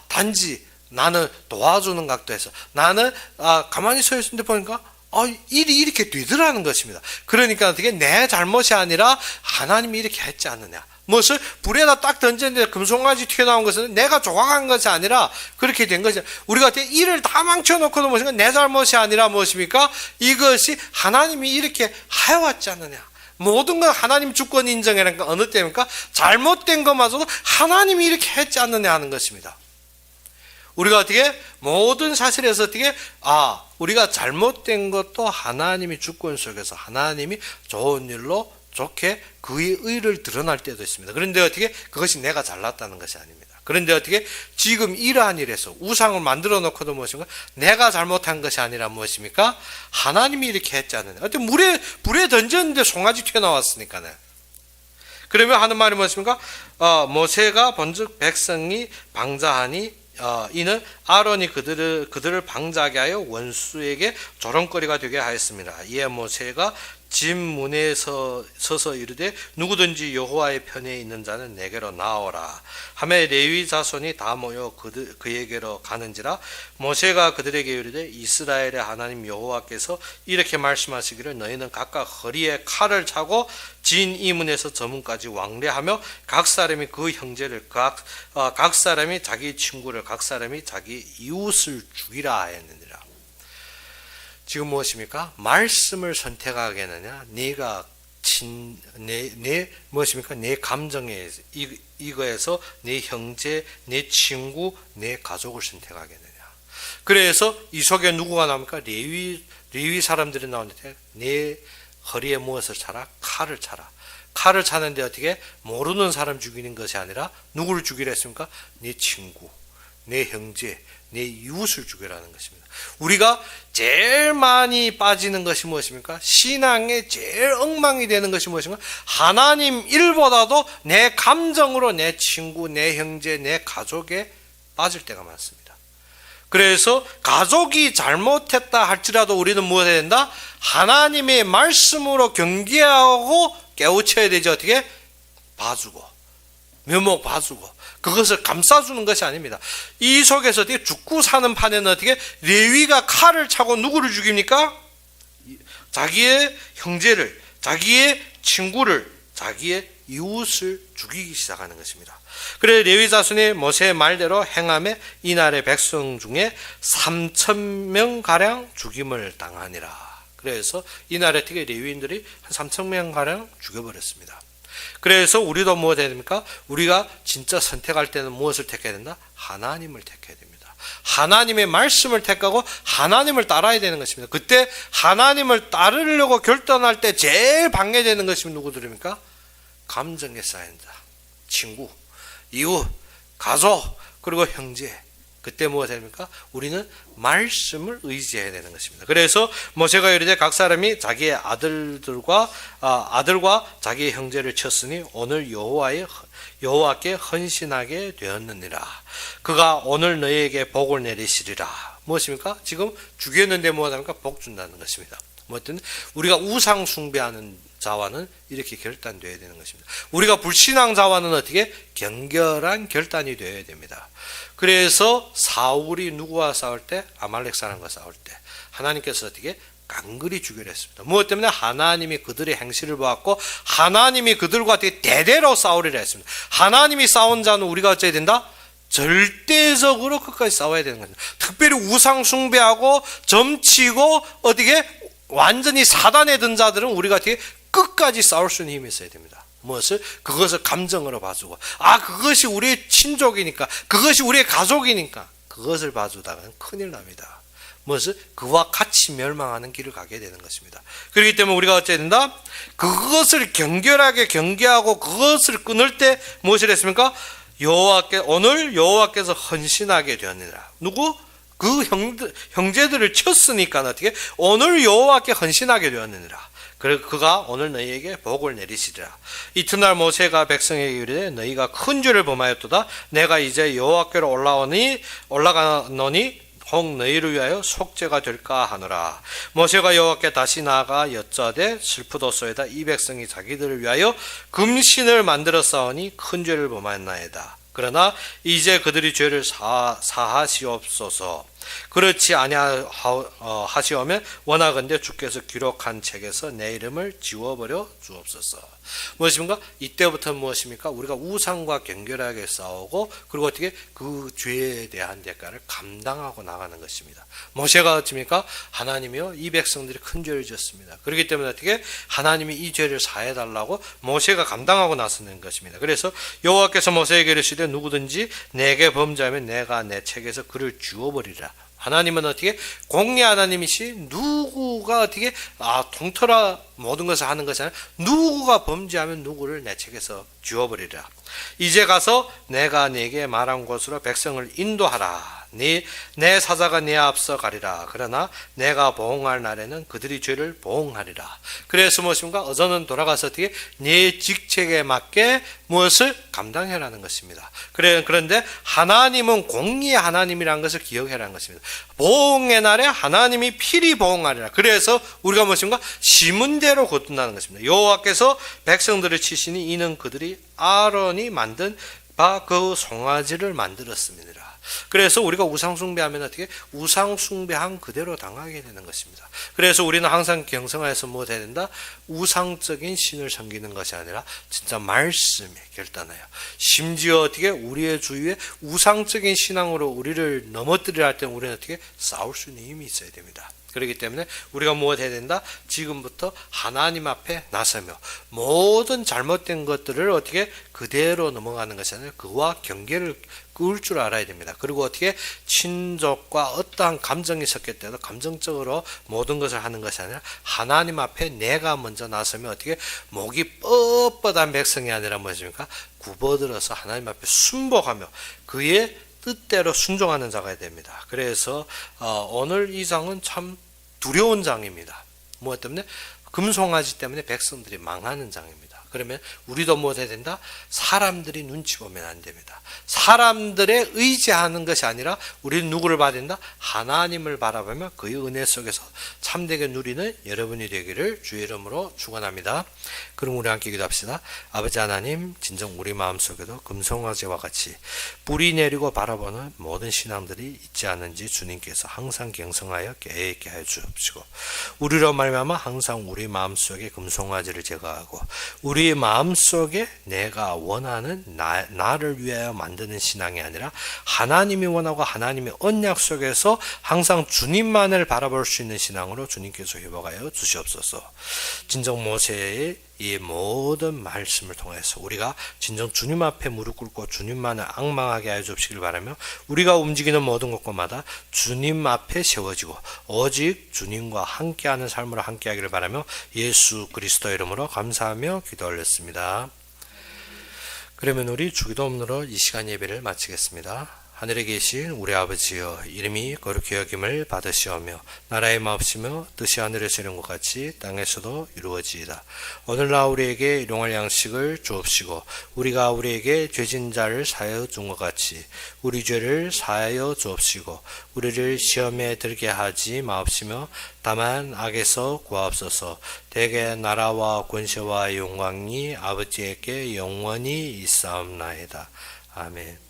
[SPEAKER 1] 단지 나는 도와주는 각도 해서 나는 가만히 서 있는데 보니까 일이 이렇게 되더라는 것입니다. 그러니까 어떻게 내 잘못이 아니라 하나님이 이렇게 했지 않느냐. 무엇을 불에다 딱 던졌는데 금송아지 튀어나온 것은 내가 조각한 것이 아니라 그렇게 된 것이죠. 우리가 어떻게 일을 다 망쳐놓고도 무엇인가 내 잘못이 아니라 무엇입니까? 이것이 하나님이 이렇게 하여왔지 않느냐. 모든 건 하나님 주권 인정이라는 어느 때입니까? 잘못된 것마저도 하나님이 이렇게 했지 않느냐 하는 것입니다. 우리가 어떻게 모든 사실에서 어떻게 우리가 잘못된 것도 하나님이 주권 속에서 하나님이 좋은 일로 좋게 그의 의를 드러날 때도 있습니다. 그런데 어떻게 그것이 내가 잘났다는 것이 아닙니다. 그런데 어떻게 지금 이러한 일에서 우상을 만들어 놓고도 무엇인가 내가 잘못한 것이 아니라 무엇입니까? 하나님이 이렇게 했지 않느냐. 어떻게 불에 던졌는데 송아지 튀어나왔으니까요. 그러면 하는 말이 무엇입니까? 모세가 본즉 백성이 방자하니 이는 아론이 그들을 방자하게 하여 원수에게 조롱거리가 되게 하였습니다. 이에 모세가 집 문에 서서 이르되 누구든지 여호와의 편에 있는 자는 내게로 나오라 하며 레위 자손이 다 모여 그에게로 가는지라. 모세가 그들에게 이르되 이스라엘의 하나님 여호와께서 이렇게 말씀하시기를 너희는 각각 허리에 칼을 차고 진 이문에서 저 문까지 왕래하며 각 사람이 그 형제를 각 사람이 자기 친구를 각 사람이 자기 이웃을 죽이라 하였느니라. 지금 무엇입니까? 말씀을 선택하겠느냐? 네가 무엇입니까? 내 감정에 이거에서 내 형제, 내 친구, 내 가족을 선택하겠느냐? 그래서 이 속에 누구가 나옵니까? 레위 사람들이 나오는데 내 허리에 무엇을 차라? 칼을 차라. 칼을 차는데 어떻게? 모르는 사람 죽이는 것이 아니라 누구를 죽이라 했습니까? 내 친구, 내 형제, 내 이웃을 죽이라는 것입니다. 우리가 제일 많이 빠지는 것이 무엇입니까? 신앙에 제일 엉망이 되는 것이 무엇인가? 하나님 일보다도 내 감정으로 내 친구, 내 형제, 내 가족에 빠질 때가 많습니다. 그래서 가족이 잘못했다 할지라도 우리는 무엇 해야 된다? 하나님의 말씀으로 경계하고 깨우쳐야 되죠. 어떻게? 봐주고 묘목 봐주고 그것을 감싸주는 것이 아닙니다. 이 속에서 어떻게 죽고 사는 판에는 어떻게 레위가 칼을 차고 누구를 죽입니까? 자기의 형제를, 자기의 친구를, 자기의 이웃을 죽이기 시작하는 것입니다. 그래 레위 자손이 모세의 말대로 행함에 이날의 백성 중에 3,000명 가량 죽임을 당하니라. 그래서 이날에 어떻게 레위인들이 한 3,000명 가량 죽여버렸습니다. 그래서 우리도 무엇 해야 됩니까? 우리가 진짜 선택할 때는 무엇을 택해야 된다? 하나님을 택해야 됩니다. 하나님의 말씀을 택하고 하나님을 따라야 되는 것입니다. 그때 하나님을 따르려고 결단할 때 제일 방해되는 것이 누구들입니까? 감정에 쌓인 자, 친구, 이웃, 가족, 그리고 형제. 그때 무엇 해야 됩니까? 우리는 말씀을 의지해야 되는 것입니다. 그래서 모세가 이르되 각 사람이 자기의 아들과 자기의 형제를 쳤으니 오늘 여호와께 헌신하게 되었느니라. 그가 오늘 너희에게 복을 내리시리라. 무엇입니까? 지금 죽였는데 무엇합니까? 복 준다는 것입니다. 뭐든 우리가 우상 숭배하는 자와는 이렇게 결단되어야 되는 것입니다. 우리가 불신앙 자와는 어떻게? 경결한 결단이 되어야 됩니다. 그래서 사울이 누구와 싸울 때? 아말렉 사람과 싸울 때 하나님께서 어떻게? 깡그리 죽이려 했습니다. 무엇 때문에? 하나님이 그들의 행실을 보았고 하나님이 그들과 어떻게 대대로 싸우리라 했습니다. 하나님이 싸운 자는 우리가 어찌해야 된다? 절대적으로 끝까지 싸워야 되는 겁니다. 특별히 우상 숭배하고 점치고 어떻게? 완전히 사단에 든 자들은 우리가 어떻게? 끝까지 싸울 수 있는 힘이 있어야 됩니다. 무엇을? 그것을 감정으로 봐주고 그것이 우리의 친족이니까 그것이 우리의 가족이니까 그것을 봐주다가는 큰일 납니다. 무엇을? 그와 같이 멸망하는 길을 가게 되는 것입니다. 그렇기 때문에 우리가 어찌해야 된다? 그것을 경결하게 경계하고 그것을 끊을 때 무엇을 했습니까? 오늘 여호와께서 헌신하게 되었느니라. 누구? 그 형제들을 쳤으니까 어떻게? 오늘 여호와께 헌신하게 되었느니라. 그가 오늘 너희에게 복을 내리시리라. 이튿날 모세가 백성에게 이르되 너희가 큰 죄를 범하였도다. 내가 이제 여호와께로 올라가노니 혹 너희를 위하여 속죄가 될까 하노라. 모세가 여호와께 다시 나아가 여짜되 슬프도소이다. 이 백성이 자기들을 위하여 금신을 만들어 싸우니 큰 죄를 범하였나이다. 그러나 이제 그들이 죄를 사하시옵소서. 그렇지 아니하시오면 원하건대 주께서 기록한 책에서 내 이름을 지워버려 주옵소서. 무엇입니까? 이때부터 무엇입니까? 우리가 우상과 격렬하게 싸우고 그리고 어떻게 그 죄에 대한 대가를 감당하고 나가는 것입니다. 모세가 어찌입니까? 하나님이요 이 백성들이 큰 죄를 지었습니다. 그렇기 때문에 어떻게 하나님이 이 죄를 사해달라고 모세가 감당하고 나서는 것입니다. 그래서 여호와께서 모세에게 이르시되 누구든지 내게 범죄하면 내가 내 책에서 그를 지워버리라. 하나님은 어떻게 공의 하나님이시 누구가 어떻게 통틀어 모든 것을 하는 것이 아니라 누구가 범죄하면 누구를 내 책에서 지워버리라. 이제 가서 내가 네게 말한 곳으로 백성을 인도하라. 내 사자가 네 앞서 가리라. 그러나 내가 보응할 날에는 그들이 죄를 보응하리라. 그래서 무엇입니까? 어서는 돌아가서 어떻게 네 직책에 맞게 무엇을 감당해라는 것입니다. 그런데 하나님은 공의의 하나님이라는 것을 기억해라는 것입니다. 보응의 날에 하나님이 필히 보응하리라. 그래서 우리가 무엇입니까? 심은대로 거둔다는 것입니다. 여호와께서 백성들을 치시니 이는 그들이 아론이 만든 바 그 송아지를 만들었습니다. 그래서 우리가 우상숭배하면 어떻게 우상숭배한 그대로 당하게 되는 것입니다. 그래서 우리는 항상 경성하여서 뭐 해야 된다? 우상적인 신을 섬기는 것이 아니라 진짜 말씀에 결단해요. 심지어 어떻게 우리의 주위에 우상적인 신앙으로 우리를 넘어뜨리려 할 때는 우리는 어떻게 싸울 수 있는 힘이 있어야 됩니다. 그렇기 때문에 우리가 무엇 해야 된다? 지금부터 하나님 앞에 나서며 모든 잘못된 것들을 어떻게 그대로 넘어가는 것이 아니라 그와 경계를 그을 줄 알아야 됩니다. 그리고 어떻게 친족과 어떠한 감정이 섞일 때도 감정적으로 모든 것을 하는 것이 아니라 하나님 앞에 내가 먼저 나서면 어떻게 목이 뻣뻣한 백성이 아니라 무엇입니까? 굽어들어서 하나님 앞에 순복하며 그의 뜻대로 순종하는 자가 됩니다. 그래서 오늘 이 장은 참 두려운 장입니다. 무엇 때문에? 금송아지 때문에 백성들이 망하는 장입니다. 그러면 우리도 뭐 해야 된다? 사람들이 눈치 보면 안 됩니다. 사람들의 의지하는 것이 아니라 우리는 누구를 봐야 된다? 하나님을 바라보며 그의 은혜 속에서 참되게 누리는 여러분이 되기를 주의 이름으로 축원합니다. 그럼 우리 함께 기도합시다. 아버지 하나님, 진정 우리 마음속에도 금송아지와 같이 뿌리 내리고 바라보는 모든 신앙들이 있지 않은지 주님께서 항상 경성하여 깨있게 하여 주옵시고 우리로 말미암아 항상 우리 마음속에 금송아지를 제거하고 우리 마음속에 내가 원하는 나를 위하여 만드는 신앙이 아니라 하나님이 원하고 하나님의 언약 속에서 항상 주님만을 바라볼 수 있는 신앙으로 주님께서 회복하여 주시옵소서. 진정 모세의 이 모든 말씀을 통해서 우리가 진정 주님 앞에 무릎 꿇고 주님만을 앙망하게 하여 주시길 바라며 우리가 움직이는 모든 것마다 주님 앞에 세워지고 오직 주님과 함께하는 삶으로 함께하기를 바라며 예수 그리스도 이름으로 감사하며 기도 올렸습니다. 그러면 우리 주기도문으로 이 시간 예배를 마치겠습니다. 하늘에 계신 우리 아버지여, 이름이 거룩히 여김을 받으시오며 나라의 마옵시며 뜻이 하늘에서 이룬 것 같이 땅에서도 이루어지이다. 오늘날 우리에게 일용할 양식을 주옵시고 우리가 우리에게 죄진 자를 사하여 준 것 같이 우리 죄를 사하여 주옵시고 우리를 시험에 들게 하지 마옵시며 다만 악에서 구하옵소서. 대개 나라와 권세와 영광이 아버지에게 영원히 있사옵나이다. 아멘.